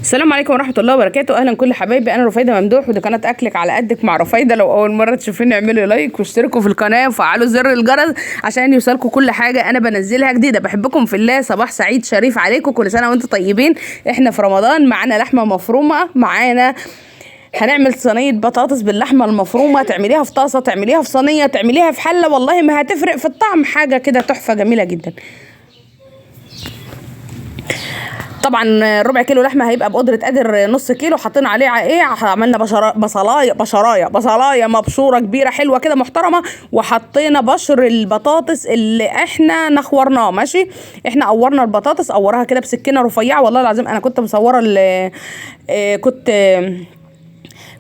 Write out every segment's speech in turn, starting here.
السلام عليكم ورحمة الله وبركاته. أهلا كل حبايبي، أنا رفايدة ممدوح ودي قناة أكلك على قدك مع رفايدة. لو أول مرة تشوفيني اعملوا لايك واشتركوا في القناة وفعلوا زر الجرس عشان يوصلكوا كل حاجة أنا بنزلها جديدة. بحبكم في الله، صباح سعيد شريف عليكم، كل سنة وأنتم طيبين. إحنا في رمضان، معانا لحمة مفرومة، معانا هنعمل صينية بطاطس باللحمة المفرومة. تعمليها في طاسة، تعمليها في صينية، تعمليها في حلة، والله ما هتفرق في الطعم، حاجة كده تحفة جميلة جدا. طبعا ربع كيلو لحمه هيبقى بقدره قادر نص كيلو. حطينا عليه عملنا بصلايه مبشوره كبيره حلوه كده محترمه، وحطينا بشر البطاطس اللي احنا نخورناه. ماشي، احنا قورنا البطاطس، قورها كده بسكينه رفيعه. والله العظيم انا كنت مصوره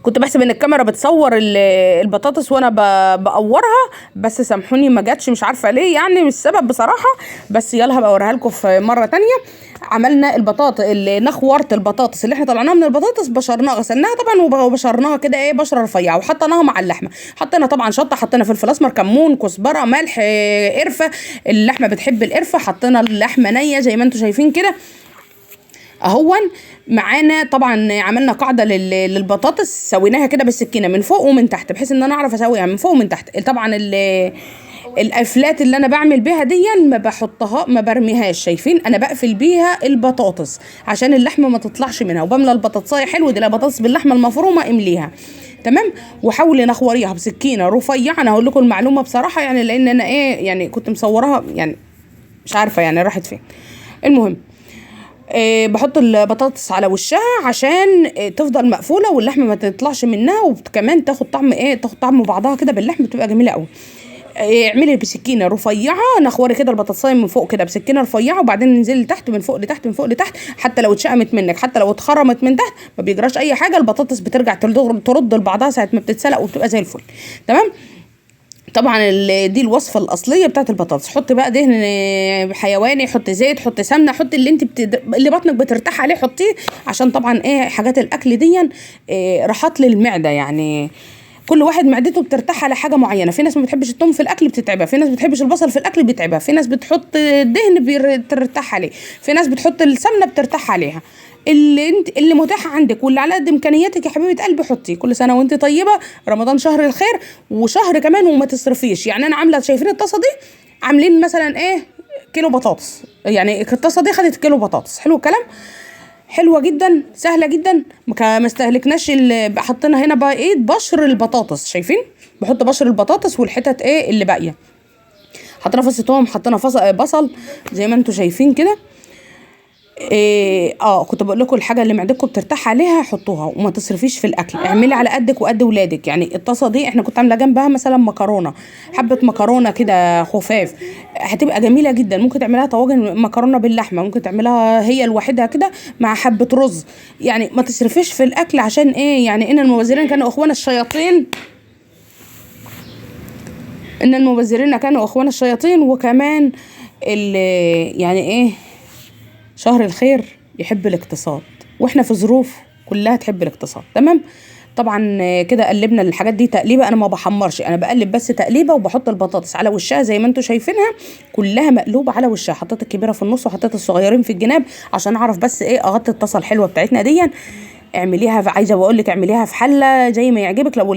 كنت بحسب ان الكاميرا بتصور البطاطس وانا بقورها، بس سامحوني ما جاتش، مش عارفه ليه، يعني مش السبب بصراحه. بس يلا هبقى اوريها لكم في مره تانية. عملنا البطاطس اللي نخورت البطاطس اللي احنا طلعناها من البطاطس، بشرناها، غسلناها طبعا وبشرناها كده بشره رفيعه، وحطيناها مع اللحمه. حطينا طبعا شطه، حطينا فلفل اسمر، كمون، كزبره، ملح، قرفه. اللحمه بتحب القرفه. حطينا اللحمه نيه زي ما انتم شايفين كده اهون. معانا طبعا عملنا قاعده للبطاطس، سويناها كده بالسكينه من فوق ومن تحت، بحيث ان انا اعرف اسويها من فوق ومن تحت. طبعا القفلات اللي انا بعمل بيها دي ما بحطها، ما برميهاش، شايفين انا بقفل بيها البطاطس عشان اللحمه ما تطلعش منها. وبملى البطاطسايه حلو، دي بطاطس باللحمه المفرومه امليها تمام. وحاولي نخوريها بسكينه رفيعه. انا هقول لكم المعلومه بصراحه، يعني لان انا يعني كنت مصورها، يعني مش عارفه يعني راحت فين. المهم بحط البطاطس على وشها عشان تفضل مقفوله واللحمه ما تطلعش منها، وكمان تاخد طعم تاخد طعم بعضها كده باللحمه، بتبقى جميله قوي. اعملي بسكينه رفيعه، نخوري كده البطاطسايه من فوق كده بسكينه رفيعه، وبعدين ننزلي لتحت، من فوق لتحت، من فوق لتحت. حتى لو اتشقمت منك، حتى لو اتخرمت من تحت، ما بيجراش اي حاجه. البطاطس بترجع ترد لبعضها ساعه ما بتتسلق، وبتبقى زي الفل تمام. طبعا دي الوصفه الاصليه بتاعت البطاطس. حطي بقى دهن حيواني، حطي زيت، حطي سمنه، حطي اللي انت اللي بطنك بترتاح عليه حطيه، عشان طبعا حاجات الاكل دي راحات للمعده. يعني كل واحد معدته بترتاح على حاجه معينه. في ناس ما بتحبش الثوم في الاكل بتتعبها، في ناس بتحبش البصل في الاكل بيتعبها، في ناس بتحط الدهن بترتاح عليه، في ناس بتحط السمنه بترتاح عليها. اللي متاح عندك واللي على قد امكانياتك يا حبيبه قلبي حطيه. كل سنه وانت طيبه، رمضان شهر الخير وشهر كمان وما تصرفيش. يعني انا عامله، شايفين الطاسه دي عاملين مثلا كيلو بطاطس، يعني الطاسه دي خدت كيلو بطاطس. حلو الكلام، حلوه جدا، سهله جدا، ما استهلكناش. حطينا هنا بقى بشر البطاطس، شايفين بحط بشر البطاطس والحتت اللي باقيه. حطينا فص ثوم، حطينا بصل زي ما انتم شايفين كده. كنت بقول لكم الحاجه اللي معدتكم بترتاح عليها حطوها، وما تصرفيش في الاكل. اعملي على قدك وقد ولادك. يعني الطاسه دي احنا كنت عامله جنبها مثلا مكرونه، حبه مكرونه كده خفاف، هتبقى جميله جدا. ممكن تعملها طواجن مكرونه باللحمه، ممكن تعملها هي لوحدها كده مع حبه رز. يعني ما تصرفيش في الاكل، عشان يعني ان المبذرين كانوا اخوان الشياطين، ان المبذرين كانوا اخوان الشياطين. وكمان يعني شهر الخير يحب الاقتصاد، واحنا في ظروف كلها تحب الاقتصاد تمام. طبعا كده قلبنا الحاجات دي تقليبه. انا ما بحمرش، انا بقلب بس تقليبه، وبحط البطاطس على وشها زي ما انتم شايفينها كلها مقلوبه على وشها. حطيت الكبيره في النص وحطيت الصغيرين في الجناب عشان اعرف بس اغطي الطاسه الحلوه بتاعتنا دي. اعمليها عايزه بقول لك اعمليها في حله زي ما يعجبك. لو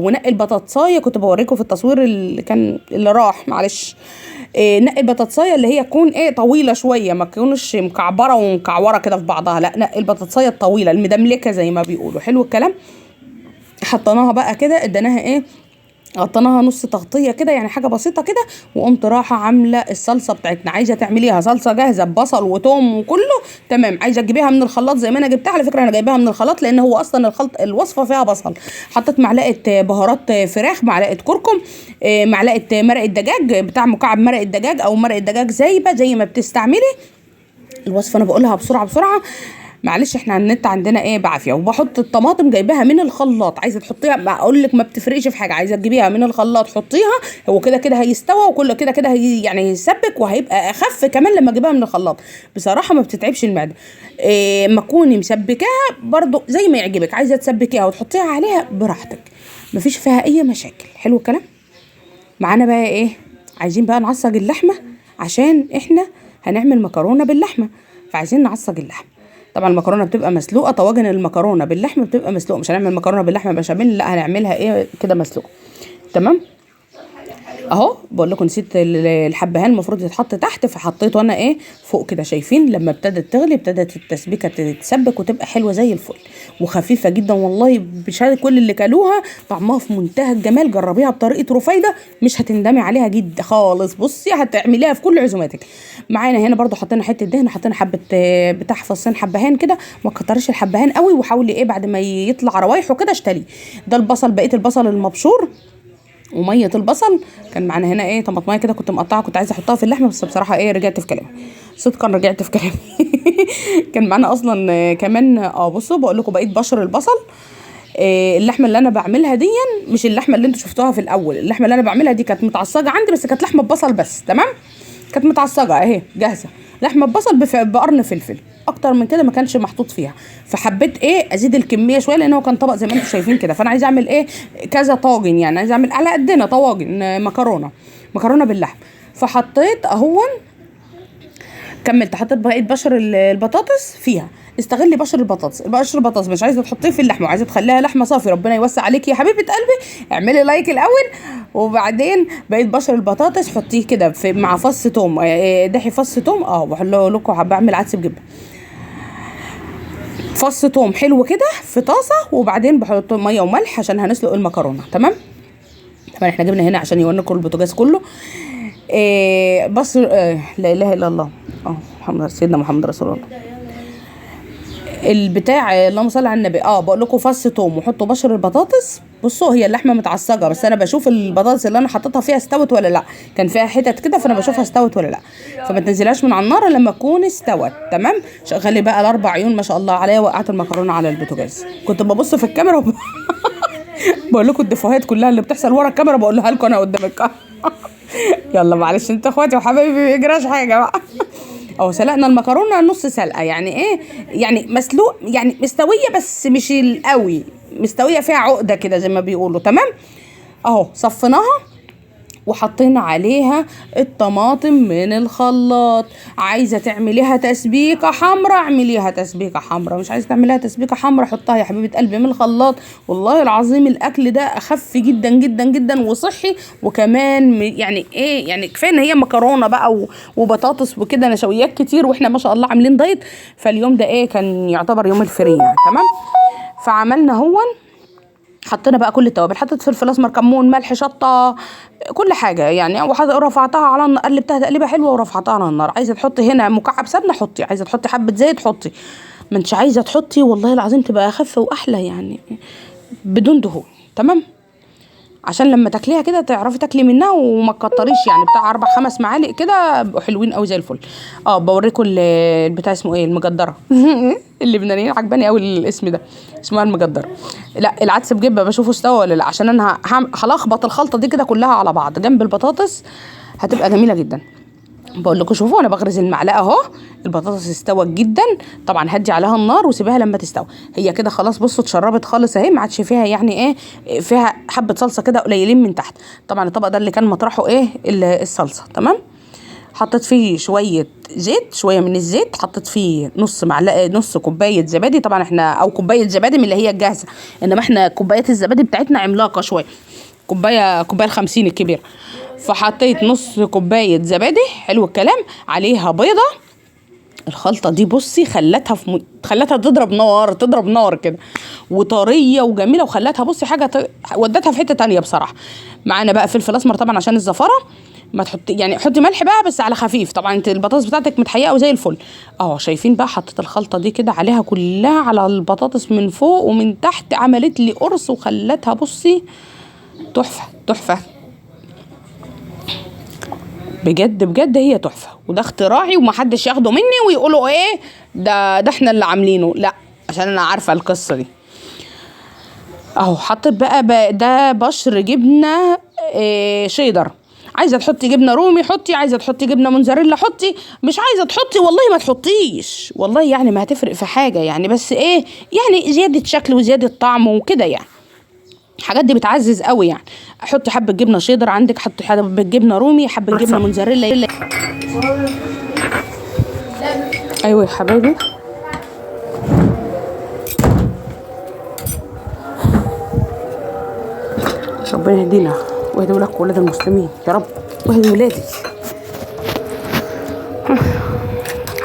ونقي البطاطسايه، كنت بوريكم في التصوير اللي راح معلش. نقي البطاطسايه اللي هي تكون طويله شويه، ما تكونش مكعبره ومكعوره كده في بعضها، لا نقي البطاطسايه الطويله المدملكه زي ما بيقولوا. حلو الكلام. حطيناها بقى كده، اديناها غطيناها نص تغطيه كده، يعني حاجه بسيطه كده. وقمت رايحه عامله الصلصه بتاعتنا. عايزه تعمليها صلصه جاهزه ببصل وتوم وكله تمام، عايزه تجيبيها من الخلاط زي ما انا جبتها. على فكره انا جايباها من الخلاط، لان هو اصلا الوصفه فيها بصل. حطيت معلقه بهارات فراخ، معلقه كركم، معلقه مرق الدجاج بتاع مكعب مرق الدجاج، او مرق الدجاج زايبه زي ما بتستعملي. الوصفه انا بقولها بسرعه بسرعه، معلش احنا على النت عندنا بعافيه. وبحط الطماطم جايباها من الخلاط، عايزه تحطيها ما اقول لك ما بتفرقش في حاجه، عايزه تجيبيها من الخلاط حطيها. هو كده كده هيستوى، وكل كده كده يعني هيسبك، وهيبقى اخف كمان لما اجيبها من الخلاط. بصراحه ما بتتعبش المعده. ما تكوني مسبكاها برضو زي ما يعجبك، عايزه تسبكيها وتحطيها عليها براحتك، مفيش فيها اي مشاكل. حلو الكلام. معانا بقى عايزين بقى نعصج اللحمه، عشان احنا هنعمل مكرونه باللحمه، فعايزين نعصج اللحمه. طبعا المكرونه بتبقى مسلوقه، طواجن المكرونه باللحمه بتبقى مسلوقه، مش هنعمل مكرونه باللحمه بشاميل، لا هنعملها ايه كده مسلوقه. تمام. اهو بقول لكم نسيت الحبهان المفروض يتحط تحت، فحطيته انا ايه فوق كده. شايفين لما ابتدت تغلي ابتدت التسبيكه تتسبك وتبقى حلوه زي الفل وخفيفه جدا والله. بشهاده كل اللي كلوها طعمها في منتهى الجمال. جربيها بطريقه رفيده مش هتندمي عليها جدا خالص. بصي هتعمليها في كل عزوماتك. معانا هنا برضو حطينا حته دهن، حطينا حبه بتاع فصين حبهان كده، ما تكتريش الحبهان قوي، وحاولي ايه بعد ما يطلع روايحه كده اشتري. ده البصل، بقيه البصل المبشور وميه البصل. كان معانا هنا ايه طماطمايه كده كنت مقطعه، كنت عايزه احطها في اللحمه بس بصراحه ايه رجعت في كلامي، صدقا رجعت في كلامي. كان معانا اصلا كمان بصوا بقول لكم بقيت بشر البصل. اللحمه اللي انا بعملها دي مش اللحمه اللي انتوا شفتوها في الاول، اللحمه اللي انا بعملها دي كانت متعصجه عندي بس كانت لحمه بصل بس. تمام. كانت متعصجه اهي جاهزه، لحمه بصل بقرن فلفل، اكتر من كده ما كانش محطوط فيها. فحبيت ايه ازيد الكميه شويه لان هو كان طبق زي ما انتم شايفين كده، فانا عايزه اعمل ايه كذا طاجن، يعني عايزه اعمل على قدنا طواجن مكرونه باللحم. فحطيت اهون كملت، حطيت بقيه بشر البطاطس فيها. استغلي بشر البطاطس مش عايزه تحطيه في اللحمه وعايزه تخليها لحمه صافي، ربنا يوسع عليكي يا حبيبه قلبي، اعملي لايك الاول وبعدين بقيه بشر البطاطس حطيه كده مع فص توم، دحي فص توم. بحط لكم بعمل عدس بجبه، فص توم حلو كده في طاسه، وبعدين بحط ميه وملح عشان هنسلق المكرونه. تمام. طبعا احنا جبنا هنا عشان يوريكم البوتاجاز كله. بص لا اله الا الله محمد سيدنا محمد رسول الله. البتاع اللهم صل على النبي. بقول لكم فص توم وحطوا بشر البطاطس. بصوا هي اللحمه متعصجه بس انا بشوف البطاطس اللي انا حطيتها فيها استوت ولا لا، كان فيها حتت كده فانا بشوفها استوت ولا لا، فما تنزلهاش من على النار لما تكون استوت. تمام. شغلي بقى الاربع عيون ما شاء الله عليا. وقعت المكرونه على البوتاجاز، كنت ببص في الكاميرا بقول لكم الدفوهات كلها اللي بتحصل ورا الكاميرا بقولها لكم انا قدام الكاميرا. يلا معلش انتوا اخواتي وحبايبي ما يجراش حاجه بقى. سلقنا المكرونه نص سلقه، يعني ايه يعني مسلوق، يعني مستويه بس مش القوي، مستويه فيها عقده كده زي ما بيقولوا. تمام. صفيناها وحطينا عليها الطماطم من الخلاط. عايزه تعمليها تسبيكه حمراء اعمليها تسبيكه حمراء، مش عايزه تعمليها تسبيكه حمراء حطها يا حبيبه قلبي من الخلاط. والله العظيم الاكل ده اخف جدا جدا جدا وصحي، وكمان يعني ايه يعني كفايه ان هي مكرونه بقى وبطاطس وكده نشويات كتير، واحنا ما شاء الله عاملين دايت، فاليوم ده ايه كان يعتبر يوم الفري يعني. تمام. فعملنا حطينا بقى كل التوابل، حطيت فلفل اسمر كمون ملح شطه كل حاجه يعني، ورفعتها على النار، قلبتها تقليبه حلوه ورفعتها على النار. عايزه تحطي هنا مكعب سمنه حطي، عايزه تحطي حبه زيت حطي، ما انتش عايزه تحطي والله العظيم تبقى اخف واحلى يعني بدون دهون. تمام. عشان لما تاكليها كده تعرفي تاكلي منها وما تكتريش، يعني بتاع 4-5 معالق كده بقوا حلوين قوي زي الفل. بوريكم البتاع اسمه ايه المجدره. اللبنانيين عجباني قوي الاسم ده، اسمها المجدره. لا العدس بجبه بشوفه استوى ولا لا، عشان انا هلخبط الخلطه دي كده كلها على بعض جنب البطاطس هتبقى جميله جدا. بقول لكم شوفوا انا بغرز المعلقه اهو، البطاطس استوت جدا. طبعا هدي عليها النار وسيبها لما تستوي، هي كده خلاص. بصوا اتشربت خالص اهي، ما عادش فيها يعني ايه، فيها حبه صلصه كده قليلين من تحت. طبعا الطبق ده اللي كان مطرحه ايه الصلصه. تمام. حطيت فيه شويه زيت، شويه من الزيت، حطيت فيه نص كوبايه زبادي. طبعا احنا او كوبايه زبادي من اللي هي الجاهزه، انما احنا كوبايات الزبادي بتاعتنا عملاقه شويه، كوبايه 50 الكبيره. فحطيت نص كوبايه زبادي حلو الكلام، عليها بيضه. الخلطه دي بصي خلتها تضرب نار كده وطريه وجميله، وخلتها بصي حاجه ودتها في حته تانية بصراحه. معانا بقى فلفل اسمر طبعا عشان الزفاره، ما تحطي يعني حطي ملح بقى بس على خفيف. طبعا انت البطاطس بتاعتك متحيقه وزي الفل. شايفين بقى حطيت الخلطه دي كده عليها كلها على البطاطس من فوق ومن تحت، عملت لي قرص وخلتها بصي تحفه بجد بجد، هي تحفه. وده اختراعي ومحدش ياخده مني ويقولوا ايه ده احنا اللي عاملينه، لا عشان انا عارفه القصه دي. حطيت بقى ده بشر جبنه شيدر. عايزه تحطي جبنه رومي حطي، عايزه تحطي جبنه موتزاريلا حطي، مش عايزه تحطي والله ما تحطيش، والله يعني ما هتفرق في حاجه يعني، بس ايه يعني زياده شكل وزياده طعم وكده يعني، الحاجات دي بتعزز قوي يعني. حطي حبه جبنه شيدر عندك، حطي حبه جبنه رومي، حبه جبنه موتزاريلا. ايوه يا حبايبي ربنا يهدينا ويهدي ولادكم ولاد المسلمين يا رب، ويهدي ولادي.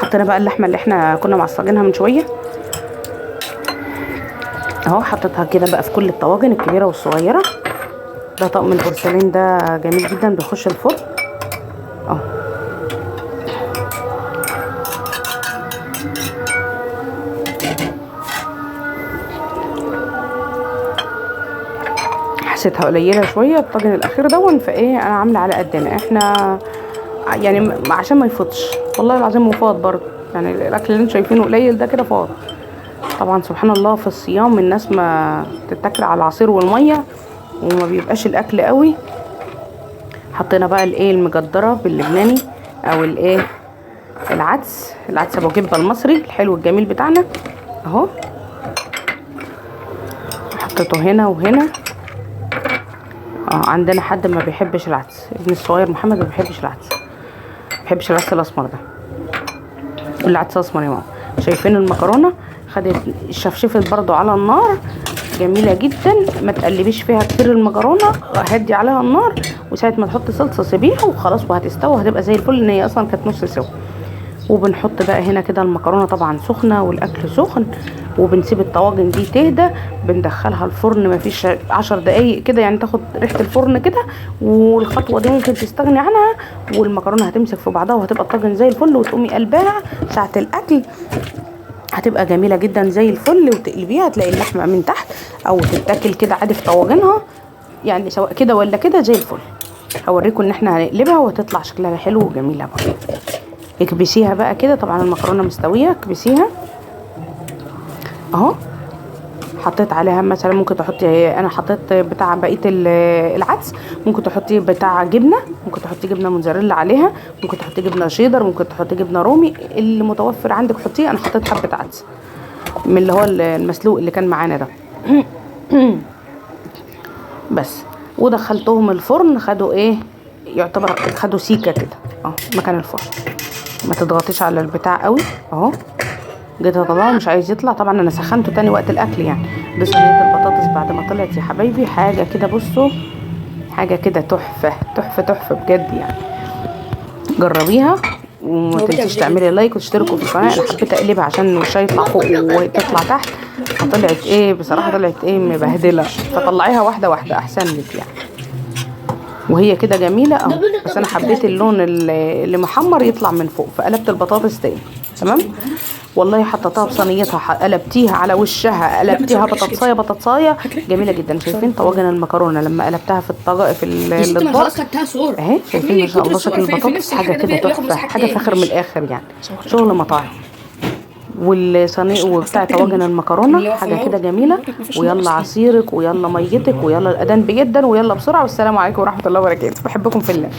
حطينا بقى اللحمه اللي احنا كنا معصجينها من شويه اهو، حطيتها كده بقى في كل الطواجن الكبيره والصغيره. ده طقم البورسلين ده جميل جدا، بيخش الفرن اهو. حسيتها قليله شويه الطاجن الاخير دون، فايه انا عامله على قدنا احنا يعني عشان ما يفوتش. والله العظيم وفاض برضه، يعني الاكل اللي انتوا شايفينه قليل ده كده فاض. طبعا سبحان الله في الصيام الناس ما تتاكل على العصير والميه وما بيبقاش الاكل قوي. حطينا بقى الايه المجدره باللبناني او الايه العدس ابو جبه المصري الحلو الجميل بتاعنا اهو. حطيته هنا وهنا عندنا حد ما بيحبش العدس، ابن الصغير محمد ما بيحبش العدس، ما بيحبش العدس الاسمر ده، العدس اسمر يا ماما. شايفين المكرونه خدت شفشفت برضو على النار جميله جدا. ما تقلبيش فيها كتير المكرونه، هدي عليها النار وساعه ما تحطي صلصه سيبيها وخلاص وهتستوي، هتبقى زي الفل، ان هي اصلا كانت نص سوا. وبنحط بقى هنا كده المكرونه طبعا سخنه والاكل سخن، وبنسيب الطواجن دي تهدى، بندخلها الفرن مفيش 10 دقايق كده يعني، تاخد ريحه الفرن كده. والخطوه دي ممكن تستغني عنها، والمكرونه هتمسك في بعضها وهتبقى الطاجن زي الفل. وتقومي قلبها ساعه الاكل هتبقى جميله جدا زي الفل، وتقلبيها تلاقي اللحمه من تحت، او تتاكل كده عادي في طواجنها يعني، سواء كده ولا كده زي الفل. هوريكم ان احنا هنقلبها وهتطلع شكلها حلو وجميله برضه. اكبسيها بقى كده، طبعا المكرونه مستويه، اكبسيها اهو. حطيت عليها مثلا ممكن تحطي، انا حطيت بتاع بقيه العدس، ممكن تحطي بتاع جبنه، ممكن تحطي جبنه موتزاريلا عليها، ممكن تحطي جبنه شيدر، ممكن تحطي جبنه رومي، اللي متوفر عندك حطيه. انا حطيت حبه عدس من اللي هو المسلوق اللي كان معانا ده بس. ودخلتهم الفرن، خدوا ايه يعتبر خدوا سيكه كده مكان الفرن. ما تضغطيش على البتاع قوي اهو. جيت اطلعه مش عايز يطلع، طبعا انا سخنته تاني وقت الاكل يعني. دي صينيه البطاطس بعد ما طلعت يا حبايبي، حاجه كده بصوا، حاجه كده تحفه تحفه تحفه بجد يعني. جربيها وما تنسيش تعملي لايك وتشتركوا في القناه. انا حبيت اقلبها عشان وشها يطلع فوق وتطلع تحت، فطلعت ايه بصراحه، طلعت ايه مبهدله، فطلعيها واحده واحده احسن لك يعني. وهي كده جميله اهو، بس انا حبيت اللون اللي محمر يطلع من فوق، فقلبت البطاطس تاني تمام. والله حطيتها في صينيتها، قلبتيها على وشها، قلبتيها بطاطسايه جميله جدا. شايفين طواجن المكرونه لما قلبتها في الاطباق اهي، شايفين ما شاء الله شكل البطاطس حاجه كده تحفه، حاجه فاخر من الاخر يعني، شغل مطاعم. والصينيه وبتاع طواجن المكرونه حاجه كده جميله. ويلا عصيرك ويلا ميتك ويلا الاذان بجدا، ويلا بسرعه، والسلام عليكم ورحمه الله وبركاته. بحبكم في الله.